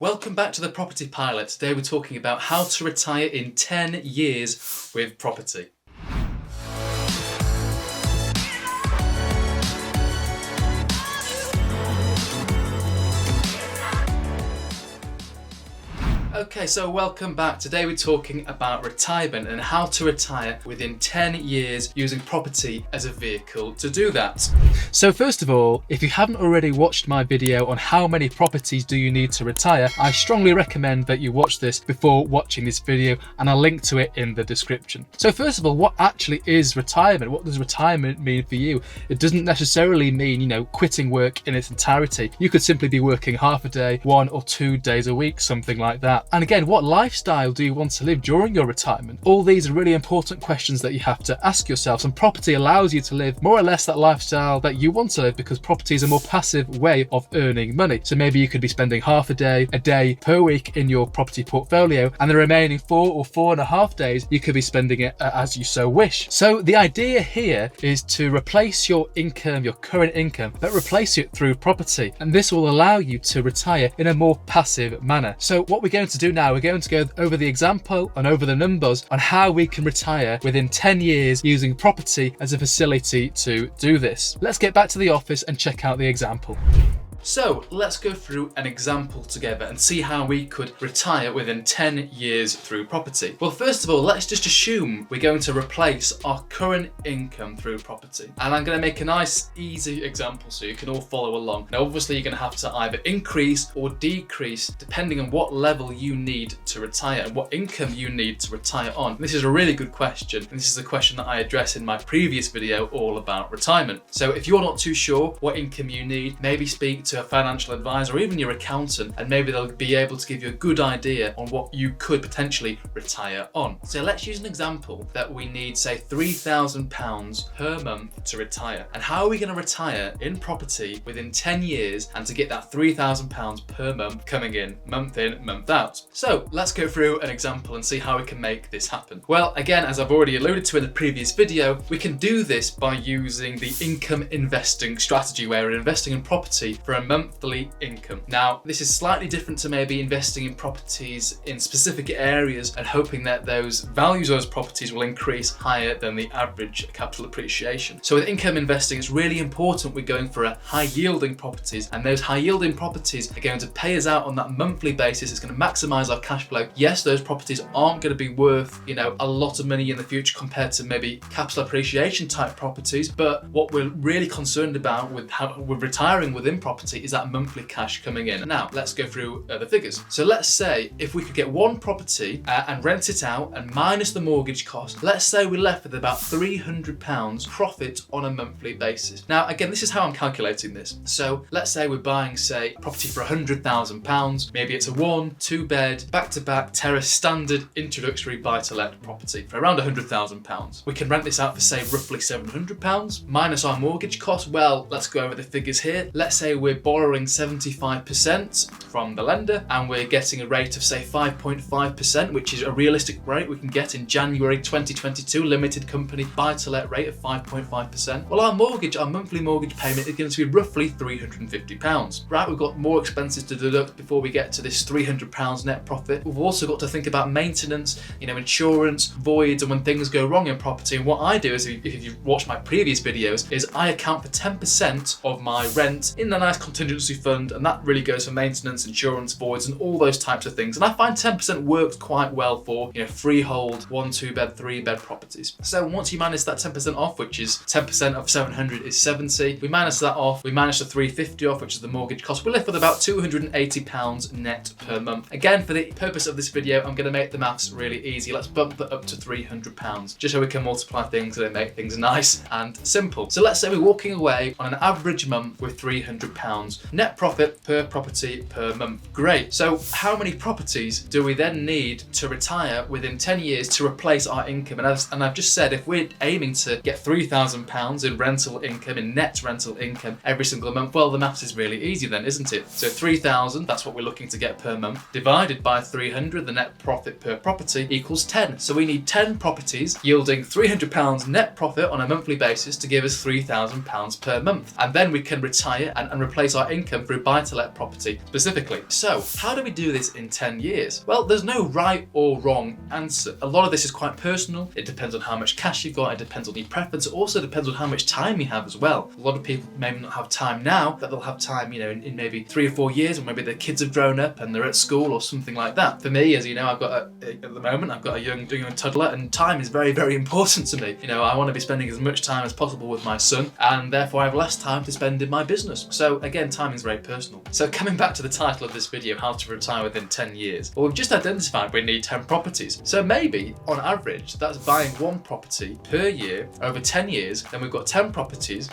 Welcome back to the Property Pilot. Today we're talking about how to retire in 10 years with property. Okay, so welcome back. Today we're talking about retirement and how to retire within 10 years using property as a vehicle to do that. So first of all, if you haven't already watched my video on how many properties do you need to retire, I strongly recommend that you watch this before watching this video, and I'll link to it in the description. So first of all, what actually is retirement? What does retirement mean for you? It doesn't necessarily mean, quitting work in its entirety. You could simply be working half a day, 1 or 2 days a week, something like that. And again, what lifestyle do you want to live during your retirement? All these are really important questions that you have to ask yourself, and property allows you to live more or less that lifestyle that you want to live, because property is a more passive way of earning money. So maybe you could be spending half a day per week in your property portfolio, and the remaining 4 or 4.5 days you could be spending it as you so wish. So the idea here is to replace your income, your current income, but replace it through property, and this will allow you to retire in a more passive manner. So what we're going to do now, we're going to go over the example and over the numbers on how we can retire within 10 years using property as a facility to do this. Let's get back to the office and check out the example. So let's go through an example together and see how we could retire within 10 years through property. Well, first of all, let's just assume we're going to replace our current income through property. And I'm going to make a nice, easy example so you can all follow along. Now, obviously, you're going to have to either increase or decrease depending on what level you need to retire and what income you need to retire on. This is a really good question, and this is a question that I address in my previous video all about retirement. So if you're not too sure what income you need, maybe speak to a financial advisor or even your accountant, and maybe they'll be able to give you a good idea on what you could potentially retire on. So let's use an example that we need, say, £3,000 per month to retire. And how are we going to retire in property within 10 years and to get that £3,000 per month coming in, month out? So let's go through an example and see how we can make this happen. Well, again, as I've already alluded to in the previous video, we can do this by using the income investing strategy, where we're investing in property for a monthly income. Now, this is slightly different to maybe investing in properties in specific areas and hoping that those values of those properties will increase higher than the average capital appreciation. So with income investing, it's really important we're going for a high yielding properties, and those high yielding properties are going to pay us out on that monthly basis. It's going to maximize our cash flow. Yes, those properties aren't going to be worth, a lot of money in the future compared to maybe capital appreciation type properties, but what we're really concerned about with how we're retiring within property is that monthly cash coming in. Now, let's go through the figures. So let's say if we could get one property and rent it out and minus the mortgage cost, let's say we're left with about £300 profit on a monthly basis. Now, again, this is how I'm calculating this. So let's say we're buying, say, a property for £100,000. Maybe it's a 1-2 bed, back-to-back terrace standard introductory buy-to-let property for around £100,000. We can rent this out for, say, roughly £700 minus our mortgage cost. Well, let's go over the figures here. Let's say we're borrowing 75% from the lender and we're getting a rate of, say, 5.5%, which is a realistic rate we can get in January 2022, limited company buy-to-let rate of 5.5%. Well, our monthly mortgage payment is going to be roughly £350. Right, we've got more expenses to deduct before we get to this £300 net profit. We've also got to think about maintenance, insurance, voids, and when things go wrong in property. And what I do is, if you've watched my previous videos, is I account for 10% of my rent in a nice contingency fund, and that really goes for maintenance, insurance, voids, and all those types of things. And I find 10% works quite well for freehold 1-2 bed 3 bed properties. So once you minus that 10% off, which is 10% of 700 is 70, we minus that off, we minus the 350 off, which is the mortgage cost, we're left with about £280 net per month. Again, for the purpose of this video, I'm going to make the maths really easy. Let's bump that up to £300 just so we can multiply things and make things nice and simple. So let's say we're walking away on an average month with £300 net profit per property per month. Great. So how many properties do we then need to retire within 10 years to replace our income? And I've just said, if we're aiming to get £3,000 in rental income, in net rental income every single month, well, the maths is really easy then, isn't it? So 3,000, that's what we're looking to get per month, divided by 300, the net profit per property, equals 10. So we need 10 properties yielding £300 net profit on a monthly basis to give us £3,000 per month. And then we can retire and replace generates our income through buy-to-let property specifically. So how do we do this in 10 years? Well, there's no right or wrong answer. A lot of this is quite personal. It depends on how much cash you've got. It depends on your preference. It also depends on how much time you have as well. A lot of people may not have time now, but they'll have time, in maybe 3 or 4 years, or maybe their kids have grown up and they're at school or something like that. For me, as you know, at the moment, I've got a young toddler, and time is very, very important to me. I want to be spending as much time as possible with my son, and therefore I have less time to spend in my business. So again, timing is very personal. So coming back to the title of this video, how to retire within 10 years. Well, we've just identified we need 10 properties. So maybe on average, that's buying one property per year over 10 years. Then we've got 10 properties,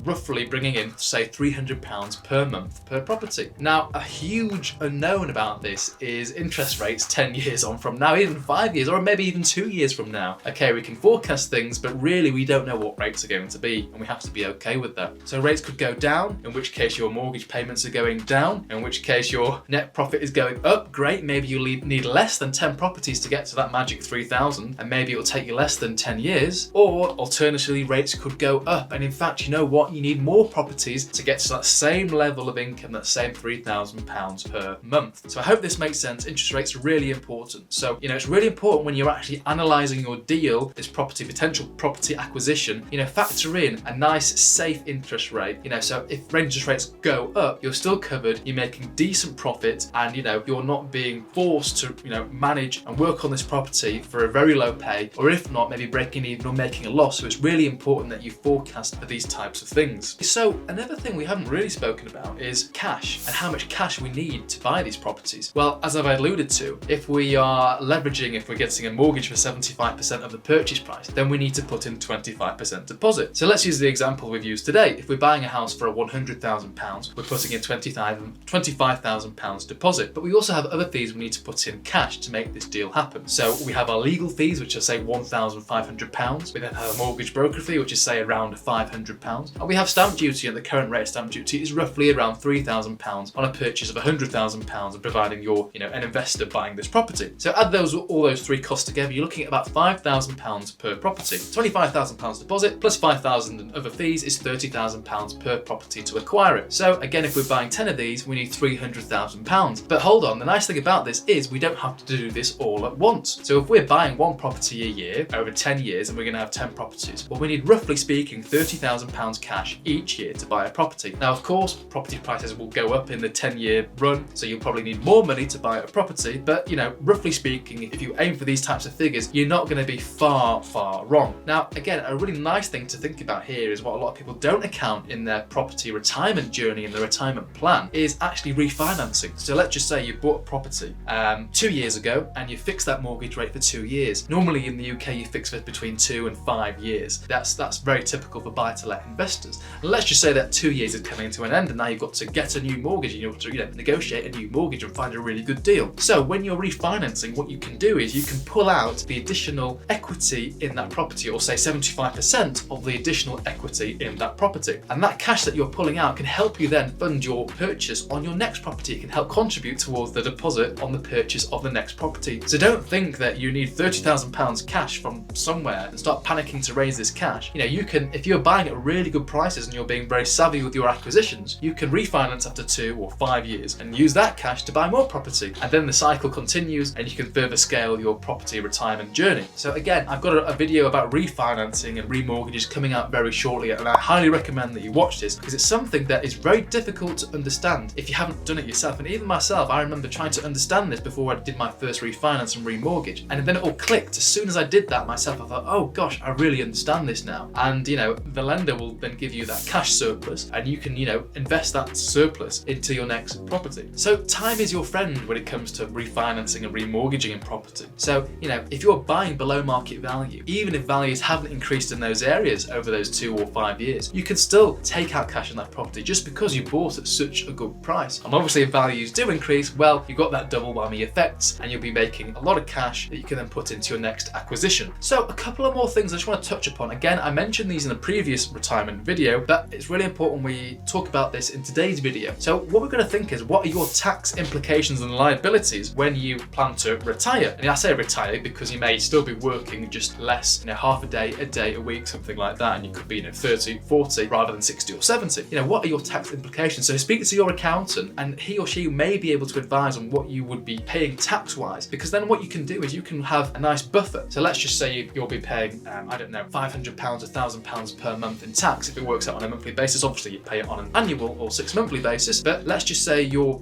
roughly bringing in, say, £300 per month per property. Now, a huge unknown about this is interest rates 10 years on from now, even 5 years, or maybe even 2 years from now. Okay, we can forecast things, but really we don't know what rates are going to be, and we have to be okay with that. So rates could go down, in which case your mortgage payments are going down, in which case your net profit is going up. Great, maybe you'll need less than 10 properties to get to that magic 3,000, and maybe it'll take you less than 10 years. Or alternatively, rates could go up, and in fact, you know what? You need more properties to get to that same level of income, that same £3,000 per month. So I hope this makes sense. Interest rates are really important. So, it's really important when you're actually analysing your deal, this potential property acquisition, factor in a nice, safe interest rate. So if interest rates go up, you're still covered, you're making decent profit, and you're not being forced to, manage and work on this property for a very low pay, or if not, maybe breaking even or making a loss. So it's really important that you forecast for these types of things. So another thing we haven't really spoken about is cash, and how much cash we need to buy these properties. Well, as I've alluded to, if we're getting a mortgage for 75% of the purchase price, then we need to put in 25% deposit. So let's use the example we've used today. If we're buying a house for £100,000, we're putting in £25,000 deposit. But we also have other fees we need to put in cash to make this deal happen. So we have our legal fees, which are say £1,500. We then have a mortgage broker fee, which is say around £500. And we have stamp duty, and the current rate of stamp duty is roughly around £3,000 on a purchase of £100,000, and providing you're an investor buying this property. So add all those three costs together, you're looking at about £5,000 per property. £25,000 deposit plus £5,000 in other fees is £30,000 per property to acquire it. So again, if we're buying 10 of these, we need £300,000. But hold on, the nice thing about this is we don't have to do this all at once. So if we're buying one property a year over 10 years, and we're going to have 10 properties, well, we need, roughly speaking, £30,000 cash each year to buy a property. Now, of course, property prices will go up in the 10-year run, so you'll probably need more money to buy a property. But, roughly speaking, if you aim for these types of figures, you're not going to be far, far wrong. Now, again, a really nice thing to think about here is what a lot of people don't account in their property retirement journey and their retirement plan is actually refinancing. So let's just say you bought a property 2 years ago, and you fixed that mortgage rate for 2 years. Normally in the UK, you fix it between 2 and 5 years. That's very typical for buy-to-let investors. And let's just say that 2 years is coming to an end, and now you've got to get a new mortgage, and you have to negotiate a new mortgage and find a really good deal. So when you're refinancing, what you can do is you can pull out the additional equity in that property, or say 75% of the additional equity in that property. And that cash that you're pulling out can help you then fund your purchase on your next property. It can help contribute towards the deposit on the purchase of the next property. So don't think that you need £30,000 cash from somewhere and start panicking to raise this cash. You can, if you're buying at really good prices and you're being very savvy with your acquisitions, you can refinance after 2 or 5 years and use that cash to buy more property. And then the cycle continues, and you can further scale your property retirement journey. So again, I've got a video about refinancing and remortgages coming out very shortly, and I highly recommend that you watch this, because it's something that is very difficult to understand if you haven't done it yourself. And even myself, I remember trying to understand this before I did my first refinance and remortgage, and then it all clicked. As soon as I did that myself, I thought, oh gosh, I really understand this now. And the lender will then give you that cash surplus, and you can invest that surplus into your next property. So time is your friend when it comes to refinancing and remortgaging in property. So if you're buying below market value, even if values haven't increased in those areas over those 2 or 5 years, you can still take out cash on that property just because you bought at such a good price. And obviously if values do increase, well, you've got that double whammy effect, and you'll be making a lot of cash that you can then put into your next acquisition. So a couple of more things I just want to touch upon. Again, I mentioned these in a previous retirement video, but it's really important we talk about this in today's video. So what we're going to think is, what are your tax implications and liabilities when you plan to retire? And I say retire because you may still be working just less, half a day, a week, something like that, and you could be 30, 40 rather than 60 or 70. What are your tax implications. So speak to your accountant and he or she may be able to advise on what you would be paying tax-wise, because then what you can do is you can have a nice buffer. So let's just say you'll be paying, I don't know, £500, £1,000 per month in tax if it works out on a monthly basis. Obviously, you pay it on an annual or 6 monthly basis, but let's just say your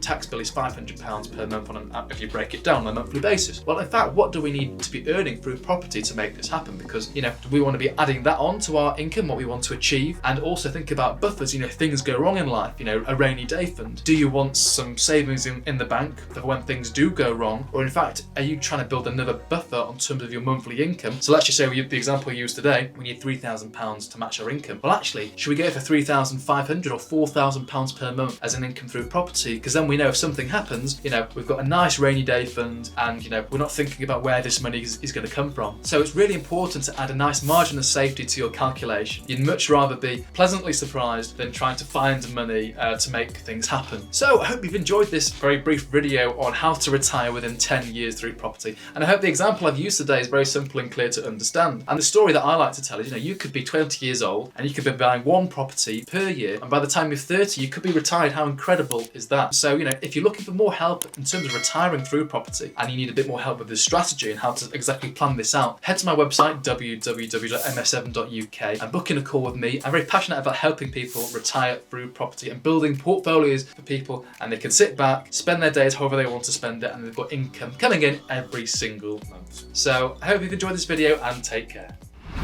tax bill is £500 per month if you break it down on a monthly basis. Well, in fact, what do we need to be earning through property to make this happen? Because, do we want to be adding that on to our income, what we want to achieve, and also think about buffers, things go wrong in life, a rainy day fund. Do you want some savings in the bank for when things do go wrong? Or in fact, are you trying to build another buffer on terms of your monthly income? So let's just say the example we used today, we need £3,000 to match our income. Well, actually, should we go for £3,500 or £4,000 per month as an income through property? Because then we know if something happens, we've got a nice rainy day fund, and we're not thinking about where this money is going to come from. So it's really important to add a nice margin of safety to your calculation. You'd much rather be pleasantly surprised than trying to find money to make things happen. So I hope you've enjoyed this very brief video on how to retire within 10 years through property. And I hope the example I've used today is very simple and clear to understand. And the story that I like to tell is, you could be 20 years old and you could be buying one property per year, and by the time you're 30, you could be retired. How incredible is that? So, if you're looking for more help in terms of retiring through property and you need a bit more help with this strategy and how to exactly plan this out, head to my website, www.ms7.uk, and book in a call with me. I'm very passionate about helping people retire through property and building portfolios for people, and they can sit back, spend their days however they want to spend it, and they've got income coming in every single month. So I hope you've enjoyed this video, and take care.